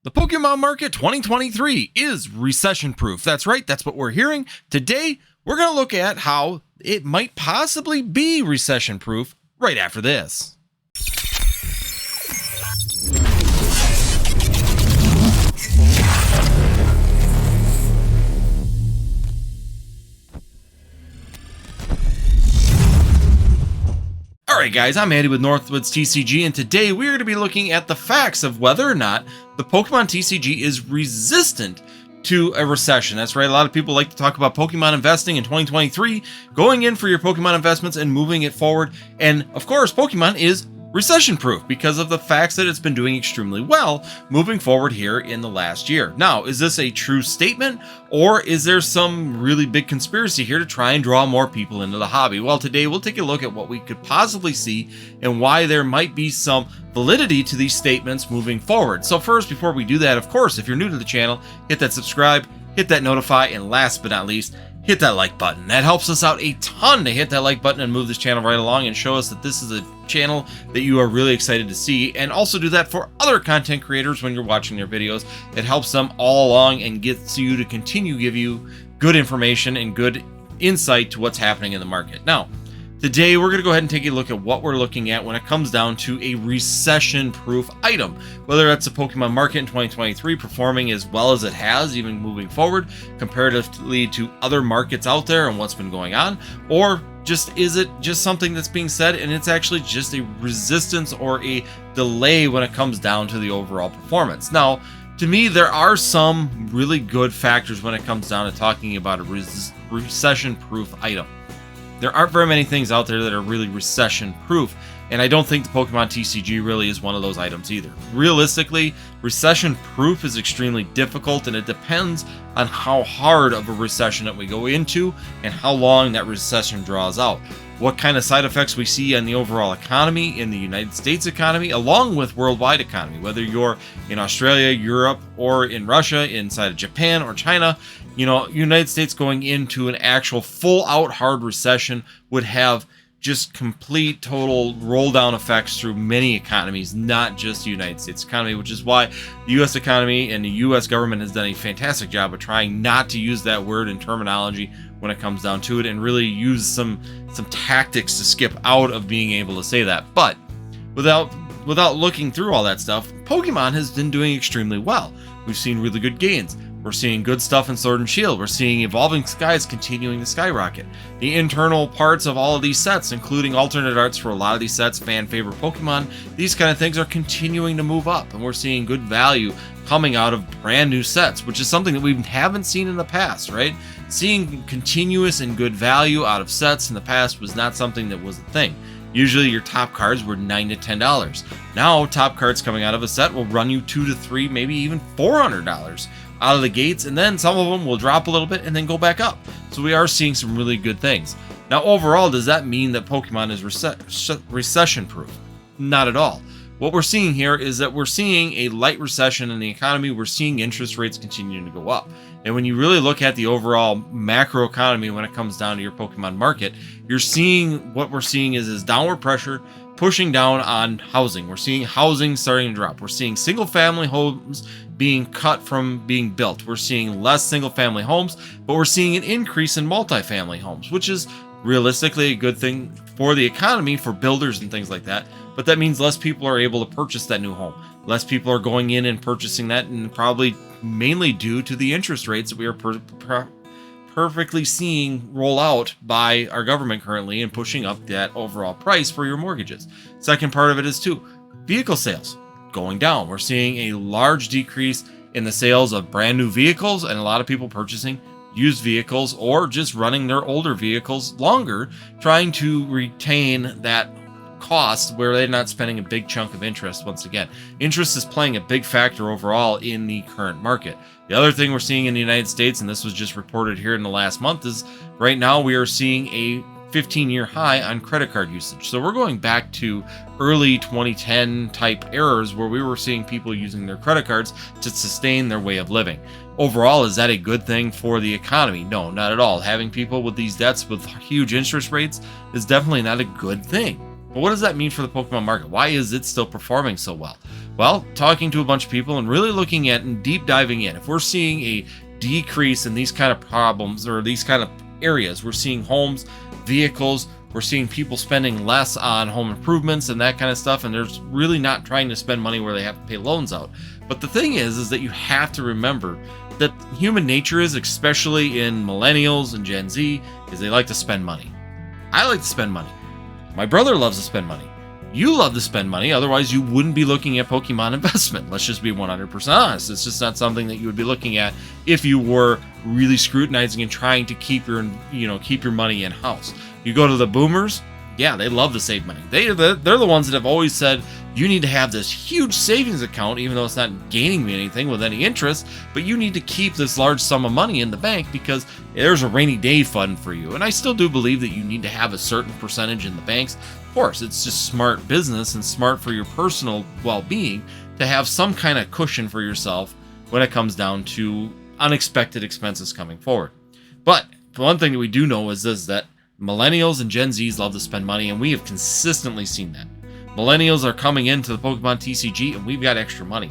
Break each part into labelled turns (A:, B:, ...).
A: The Pokemon market 2023 is recession proof. That's right, that's what we're hearing. Today, we're going to look at how it might possibly be recession proof right after this. Alright guys, I'm Andy with Northwoods TCG, and today we're going to be looking at the facts of whether or not the Pokemon TCG is resistant to a recession. That's right, a lot of people like to talk about Pokemon investing in 2023, going in for your Pokemon investments and moving it forward, and of course Pokemon is recession proof because of the facts that it's been doing extremely well moving forward here in the last year. Now, is this a true statement, or is there some really big conspiracy here to try and draw more people into the hobby? Well, today we'll take a look at what we could possibly see and why there might be some validity to these statements moving forward. So first, before we do that, of course, if you're new to the channel, hit that subscribe, hit that notify, and last but not least, hit that like button. That helps us out a ton to hit that like button and move this channel right along and show us that this is a channel that you are really excited to see, and also do that for other content creators when you're watching their videos. It helps them all along and gets you to continue give you good information and good insight to what's happening in the market. Now, today we're going to go ahead and take a look at what we're looking at when it comes down to a recession-proof item. Whether that's the Pokemon market in 2023 performing as well as it has, even moving forward, comparatively to other markets out there and what's been going on, or just is it just something that's being said and it's actually just a resistance or a delay when it comes down to the overall performance. Now, to me, there are some really good factors when it comes down to talking about a recession-proof item. There aren't very many things out there that are really recession proof, and I don't think the Pokemon TCG really is one of those items either. Realistically, recession proof is extremely difficult, and it depends on how hard of a recession that we go into and how long that recession draws out. What kind of side effects we see on the overall economy, in the United States economy, along with worldwide economy, whether you're in Australia, Europe, or in Russia, inside of Japan or China. You know, United States going into an actual full-out hard recession would have just complete, total roll-down effects through many economies, not just the United States economy, which is why the U.S. economy and the U.S. government has done a fantastic job of trying not to use that word and terminology when it comes down to it, and really use some tactics to skip out of being able to say that. But without looking through all that stuff, Pokemon has been doing extremely well. We've seen really good gains. We're seeing good stuff in Sword and Shield. We're seeing Evolving Skies continuing to skyrocket. The internal parts of all of these sets, including alternate arts for a lot of these sets, fan favorite Pokemon, these kind of things are continuing to move up, and we're seeing good value coming out of brand new sets, which is something that we haven't seen in the past, right? Seeing continuous and good value out of sets in the past was not something that was a thing. Usually your top cards were $9 to $10. Now, top cards coming out of a set will run you $2 to $3, maybe even $400 out of the gates, and then some of them will drop a little bit and then go back up. So we are seeing some really good things. Now, overall, does that mean that Pokemon is recession proof? Not at all. What we're seeing here is that we're seeing a light recession in the economy. We're seeing interest rates continuing to go up. And when you really look at the overall macro economy when it comes down to your Pokemon market, you're seeing what we're seeing is downward pressure pushing down on housing. We're seeing housing starting to drop. We're seeing single family homes being cut from being built. We're seeing less single family homes, but we're seeing an increase in multifamily homes, which is realistically a good thing for the economy, for builders and things like that. But that means less people are able to purchase that new home. Less people are going in and purchasing that, and probably mainly due to the interest rates that we are perfectly seeing roll out by our government currently and pushing up that overall price for your mortgages. Second part of it is too, vehicle sales going down. We're seeing a large decrease in the sales of brand new vehicles, and a lot of people purchasing used vehicles or just running their older vehicles longer, trying to retain that cost where they're not spending a big chunk of interest. Once again, interest is playing a big factor overall in the current market. The other thing we're seeing in the United States, and this was just reported here in the last month, is right now we are seeing a 15-year high on credit card usage. So we're going back to early 2010 type errors where we were seeing people using their credit cards to sustain their way of living. Overall, is that a good thing for the economy? No, not at all. Having people with these debts with huge interest rates is definitely not a good thing. But what does that mean for the Pokemon market? Why is it still performing so well? Well, talking to a bunch of people and really looking at and deep diving in, if we're seeing a decrease in these kind of problems or these kind of areas, we're seeing homes, vehicles, we're seeing people spending less on home improvements and that kind of stuff, and they're really not trying to spend money where they have to pay loans out. But the thing is that you have to remember that human nature is, especially in millennials and Gen Z, is they like to spend money. I like to spend money. My brother loves to spend money. You love to spend money, otherwise you wouldn't be looking at Pokemon investment. Let's just be 100% honest. It's just not something that you would be looking at if you were really scrutinizing and trying to keep your money in house. You go to the boomers, yeah, they love to save money. They're the ones that have always said, you need to have this huge savings account, even though it's not gaining me anything with any interest, but you need to keep this large sum of money in the bank because there's a rainy day fund for you. And I still do believe that you need to have a certain percentage in the banks. Of course, it's just smart business and smart for your personal well-being to have some kind of cushion for yourself when it comes down to unexpected expenses coming forward. But one thing that we do know is this, that millennials and Gen Zs love to spend money, and we have consistently seen that. Millennials are coming into the Pokemon TCG, and we've got extra money.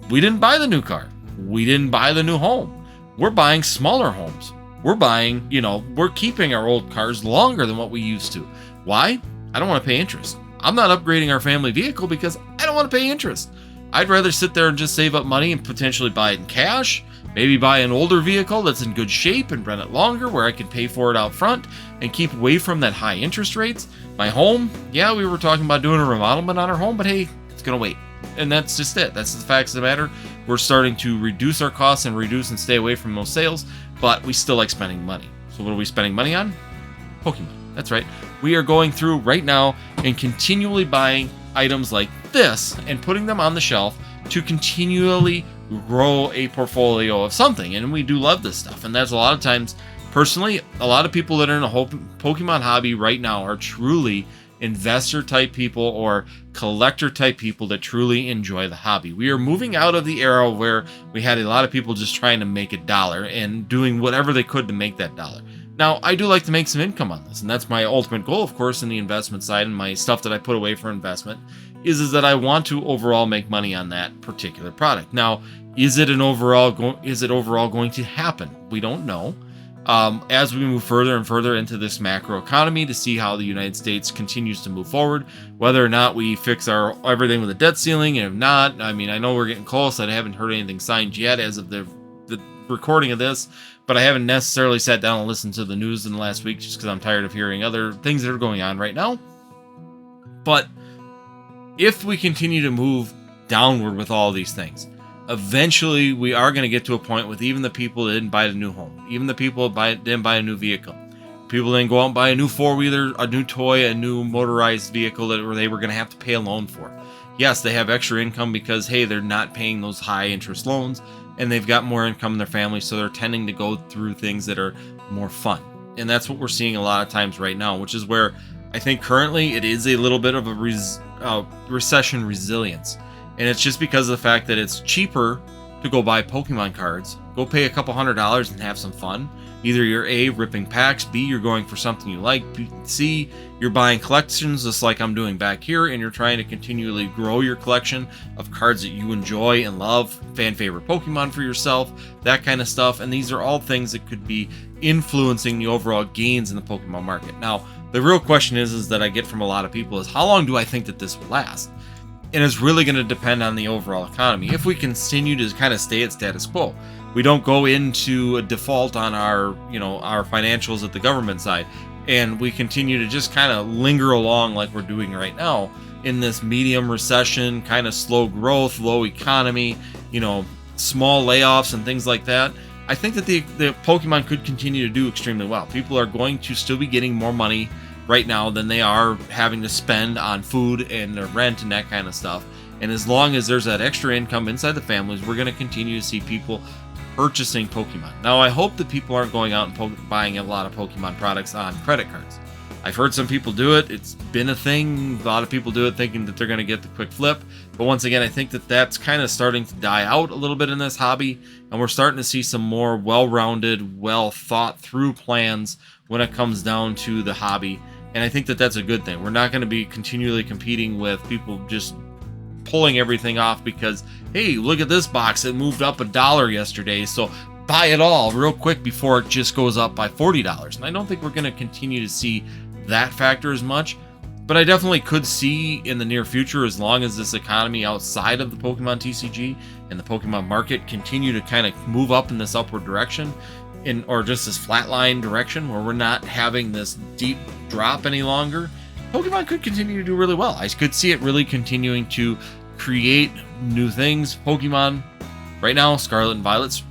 A: We didn't buy the new car. We didn't buy the new home. We're buying smaller homes. We're buying, we're keeping our old cars longer than what we used to. Why? I don't want to pay interest. I'm not upgrading our family vehicle because I don't want to pay interest. I'd rather sit there and just save up money and potentially buy it in cash, maybe buy an older vehicle that's in good shape and rent it longer where I can pay for it out front and keep away from that high interest rates. My home, yeah, we were talking about doing a remodelement on our home, but hey, it's going to wait. And that's just it. That's the facts of the matter. We're starting to reduce our costs and reduce and stay away from those sales, but we still like spending money. So what are we spending money on? Pokemon. That's right. We are going through right now and continually buying items like this and putting them on the shelf to continually grow a portfolio of something. And we do love this stuff. And that's a lot of times, personally, a lot of people that are in the Pokemon hobby right now are truly investor type people or collector type people that truly enjoy the hobby. We are moving out of the era where we had a lot of people just trying to make $1 and doing whatever they could to make that $1. Now, I do like to make some income on this, and that's my ultimate goal, of course, in the investment side and my stuff that I put away for investment, is that I want to overall make money on that particular product. Now, is it overall going to happen? We don't know. As we move further and further into this macro economy to see how the United States continues to move forward, whether or not we fix our everything with a debt ceiling, and if not, I mean, I know we're getting close. I haven't heard anything signed yet as of the recording of this, but I haven't necessarily sat down and listened to the news in the last week just because I'm tired of hearing other things that are going on right now. But if we continue to move downward with all these things, eventually we are going to get to a point with even the people that didn't buy a new home, even the people that didn't buy a new vehicle, people didn't go out and buy a new four-wheeler, a new toy, a new motorized vehicle that they were going to have to pay a loan for. Yes, they have extra income because, hey, they're not paying those high interest loans and they've got more income in their family, so they're tending to go through things that are more fun. And that's what we're seeing a lot of times right now, which is where I think currently it is a little bit of a recession resilience. And it's just because of the fact that it's cheaper to go buy Pokemon cards, go pay a couple $100 and have some fun. Either you're A, ripping packs, B, you're going for something you like, C, you're buying collections just like I'm doing back here, and you're trying to continually grow your collection of cards that you enjoy and love, fan favorite Pokemon for yourself, that kind of stuff. And these are all things that could be influencing the overall gains in the Pokemon market. Now, the real question is that I get from a lot of people is, how long do I think that this will last? And it's really going to depend on the overall economy. If we continue to kind of stay at status quo, we don't go into a default on our financials at the government side, and we continue to just kind of linger along like we're doing right now in this medium recession, kind of slow growth, low economy, small layoffs and things like that. I think that the Pokemon could continue to do extremely well. People are going to still be getting more money right now than they are having to spend on food and their rent and that kind of stuff. And as long as there's that extra income inside the families, we're going to continue to see people purchasing Pokemon. Now, I hope that people aren't going out and buying a lot of Pokemon products on credit cards. I've heard some people do it. It's been a thing. A lot of people do it thinking that they're going to get the quick flip. But once again, I think that that's kind of starting to die out a little bit in this hobby. And we're starting to see some more well-rounded, well-thought-through plans when it comes down to the hobby. And I think that that's a good thing. We're not going to be continually competing with people just pulling everything off because, hey, look at this box, it moved up $1 yesterday, so buy it all real quick before it just goes up by $40. And I don't think we're going to continue to see that factor as much, but I definitely could see in the near future, as long as this economy outside of the Pokemon TCG and the Pokemon market continue to kind of move up in this upward direction, or just this flatline direction where we're not having this deep drop any longer, Pokemon could continue to do really well. I could see it really continuing to create new things. Pokemon right now, Scarlet and Violet's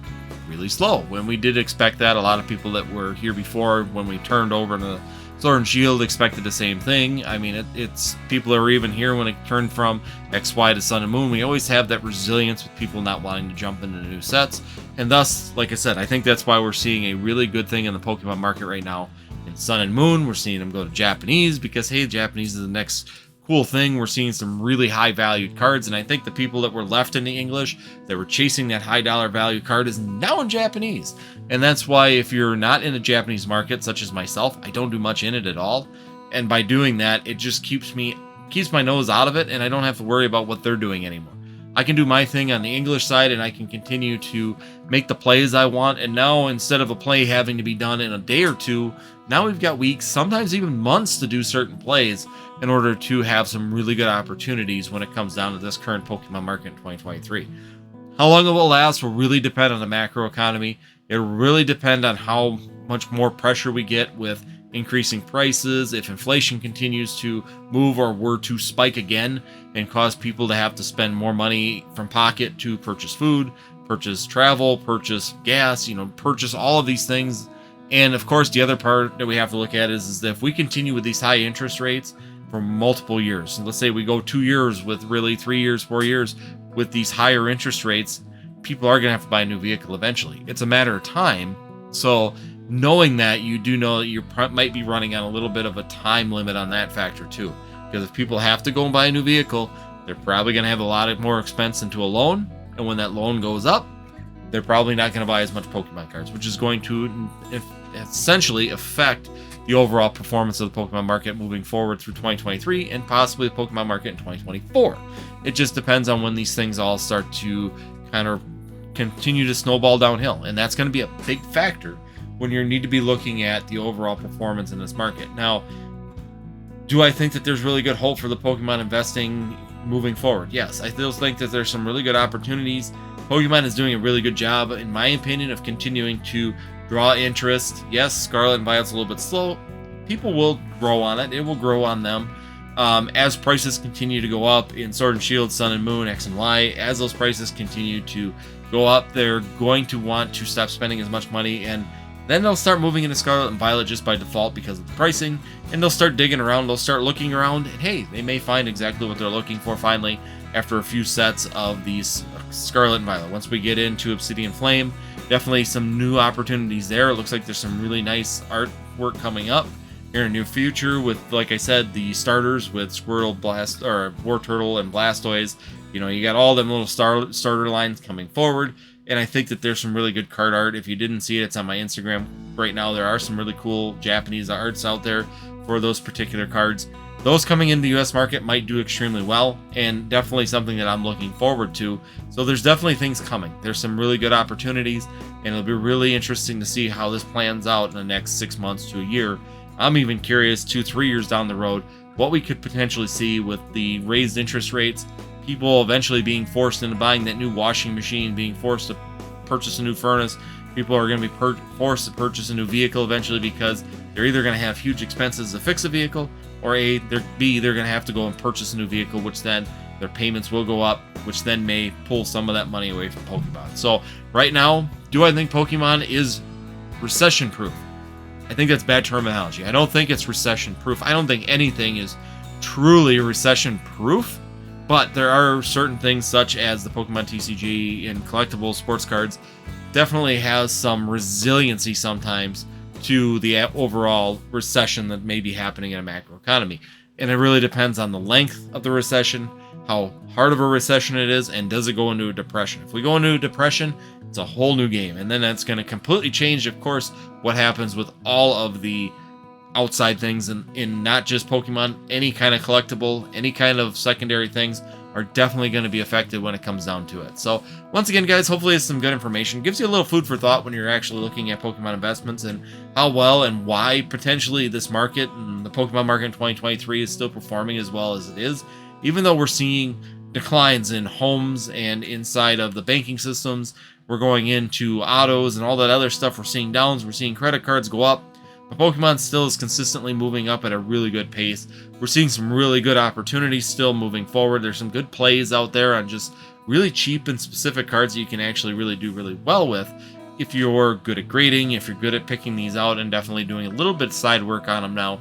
A: really slow. When we did expect that, a lot of people that were here before, when we turned over to Sword and Shield, expected the same thing. I mean, it's people are even here when it turned from XY to Sun and Moon. We always have that resilience with people not wanting to jump into new sets, and thus, like I said, I think that's why we're seeing a really good thing in the Pokemon market right now. In Sun and Moon, we're seeing them go to Japanese because, hey, Japanese is the next cool thing. We're seeing some really high valued cards, and I think the people that were left in the English that were chasing that high dollar value card is now in Japanese. And that's why if you're not in a Japanese market, such as myself, I don't do much in it at all. And by doing that, it just keeps my nose out of it, and I don't have to worry about what they're doing anymore. I can do my thing on the English side, and I can continue to make the plays I want. And now, instead of a play having to be done in a day or two, now we've got weeks, sometimes even months, to do certain plays in order to have some really good opportunities when it comes down to this current Pokemon market in 2023. How long it will last will really depend on the macro economy. It will really depend on how much more pressure we get with increasing prices, if inflation continues to move or were to spike again and cause people to have to spend more money from pocket to purchase food, purchase travel, purchase gas, purchase all of these things. And of course, the other part that we have to look at is that if we continue with these high interest rates for multiple years, and let's say we go 2 years with really 3 years, 4 years with these higher interest rates, people are going to have to buy a new vehicle eventually. It's a matter of time. So knowing that, you do know that you might be running on a little bit of a time limit on that factor too. Because if people have to go and buy a new vehicle, they're probably going to have a lot more expense into a loan. And when that loan goes up, they're probably not going to buy as much Pokemon cards, which is going to essentially affect the overall performance of the Pokemon market moving forward through 2023 and possibly the Pokemon market in 2024. It just depends on when these things all start to kind of continue to snowball downhill. And that's going to be a big factor when you need to be looking at the overall performance in this market. Now, do I think that there's really good hope for the Pokemon investing moving forward? Yes, I still think that there's some really good opportunities. Pokemon is doing a really good job, in my opinion, of continuing to draw interest. Yes, Scarlet and Violet's a little bit slow. People will grow on it. It will grow on them. As prices continue to go up in Sword and Shield, Sun and Moon, X and Y, as those prices continue to go up, they're going to want to stop spending as much money, and then they'll start moving into Scarlet and Violet just by default because of the pricing, and they'll start digging around, they'll start looking around, and hey, they may find exactly what they're looking for finally after a few sets of these Scarlet and Violet. Once we get into Obsidian Flame, definitely some new opportunities there. It looks like there's some really nice artwork coming up here in the near future with, like I said, the starters with Squirtle, War Turtle, and Blastoise. You got all them little starter lines coming forward. And I think that there's some really good card art. If you didn't see it, it's on my Instagram right now. There are some really cool Japanese arts out there for those particular cards. Those coming into the US market might do extremely well, and definitely something that I'm looking forward to. So there's definitely things coming. There's some really good opportunities, and it'll be really interesting to see how this plans out in the next 6 months to a year. I'm even curious 2-3 years down the road what we could potentially see with the raised interest rates, people eventually being forced into buying that new washing machine, being forced to purchase a new furnace. People are going to be forced to purchase a new vehicle eventually because they're either going to have huge expenses to fix a vehicle, or B, they're going to have to go and purchase a new vehicle, which then their payments will go up, which then may pull some of that money away from Pokemon. So right now, do I think Pokemon is recession-proof? I think that's bad terminology. I don't think it's recession-proof. I don't think anything is truly recession-proof. But there are certain things such as the Pokemon TCG and collectible sports cards definitely has some resiliency sometimes to the overall recession that may be happening in a macro economy. And it really depends on the length of the recession, how hard of a recession it is, and does it go into a depression. If we go into a depression, it's a whole new game. And then that's going to completely change, of course, what happens with all of the outside things in not just Pokemon, any kind of collectible, any kind of secondary things are definitely going to be affected when it comes down to it. So once again, guys, hopefully it's some good information. Gives you a little food for thought when you're actually looking at Pokemon investments and how well and why potentially this market and the Pokemon market in 2023 is still performing as well as it is, even though we're seeing declines in homes and inside of the banking systems. We're going into autos and all that other stuff. We're seeing downs. We're seeing credit cards go up. But Pokemon still is consistently moving up at a really good pace. We're seeing some really good opportunities still moving forward. There's some good plays out there on just really cheap and specific cards that you can actually really do really well with if you're good at grading, if you're good at picking these out, and definitely doing a little bit of side work on them now.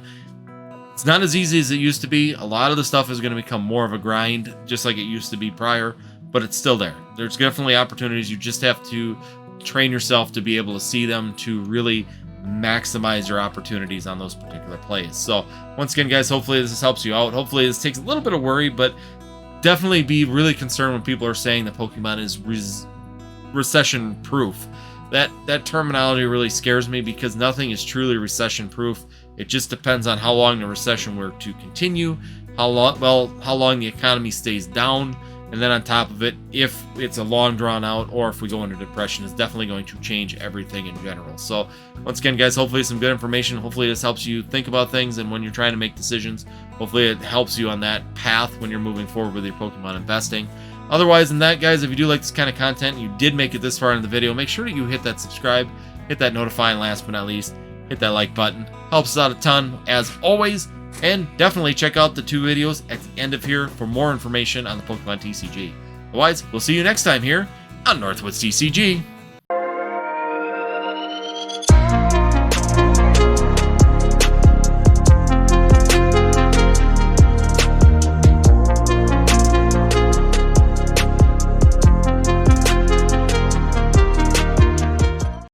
A: It's not as easy as it used to be. A lot of the stuff is going to become more of a grind, just like it used to be prior, but it's still there. There's definitely opportunities. You just have to train yourself to be able to see them to really maximize your opportunities on those particular plays. So once again, guys, hopefully this helps you out. Hopefully this takes a little bit of worry, but definitely be really concerned when people are saying that Pokemon is recession proof. That terminology really scares me because nothing is truly recession proof. It just depends on how long the recession were to continue, how long the economy stays down, and then on top of it, if it's a long drawn out or if we go into depression, it's definitely going to change everything in general. So once again, guys, hopefully some good information. Hopefully this helps you think about things, and when you're trying to make decisions, hopefully it helps you on that path when you're moving forward with your Pokemon investing. Otherwise than that, guys, if you do like this kind of content, and you did make it this far into the video, make sure that you hit that subscribe, hit that notify, and last but not least, hit that like button. Helps us out a ton, as always. And definitely check out the 2 videos at the end of here for more information on the Pokemon TCG. Otherwise, we'll see you next time here on Northwoods TCG.